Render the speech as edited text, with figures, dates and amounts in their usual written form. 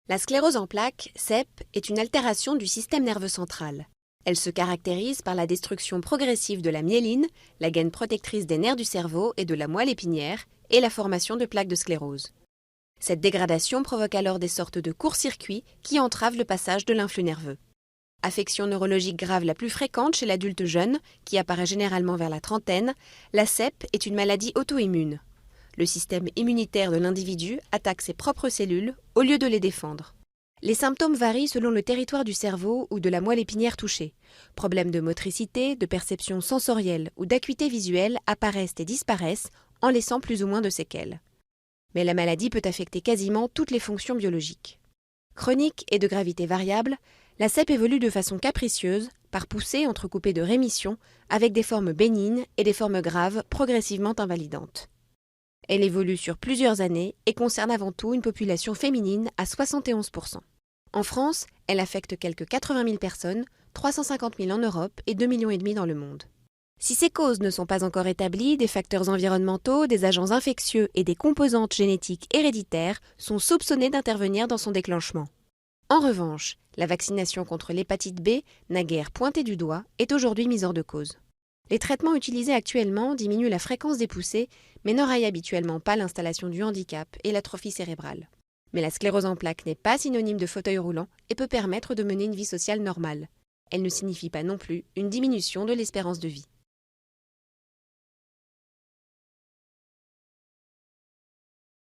La sclérose en plaques, CEP, est une altération du système nerveux central. Elle se caractérise par la destruction progressive de la myéline, la gaine protectrice des nerfs du cerveau et de la moelle épinière, et la formation de plaques de sclérose. Cette dégradation provoque alors des sortes de court-circuits qui entravent le passage de l'influx nerveux. Affection neurologique grave la plus fréquente chez l'adulte jeune, qui apparaît généralement vers la trentaine, la CEP est une maladie auto-immune. Le système immunitaire de l'individu attaque ses propres cellules au lieu de les défendre. Les symptômes varient selon le territoire du cerveau ou de la moelle épinière touchée. Problèmes de motricité, de perception sensorielle ou d'acuité visuelle apparaissent et disparaissent en laissant plus ou moins de séquelles. Mais la maladie peut affecter quasiment toutes les fonctions biologiques. Chronique et de gravité variable, la CEP évolue de façon capricieuse, par poussées entrecoupées de rémissions, avec des formes bénignes et des formes graves progressivement invalidantes. Elle évolue sur plusieurs années et concerne avant tout une population féminine à 71%. En France, elle affecte quelques 80 000 personnes, 350 000 en Europe et 2,5 millions dans le monde. Si ces causes ne sont pas encore établies, des facteurs environnementaux, des agents infectieux et des composantes génétiques héréditaires sont soupçonnés d'intervenir dans son déclenchement. En revanche, la vaccination contre l'hépatite B, naguère pointée du doigt, est aujourd'hui mise hors de cause. Les traitements utilisés actuellement diminuent la fréquence des poussées, mais n'enrayent habituellement pas l'installation du handicap et l'atrophie cérébrale. Mais la sclérose en plaques n'est pas synonyme de fauteuil roulant et peut permettre de mener une vie sociale normale. Elle ne signifie pas non plus une diminution de l'espérance de vie.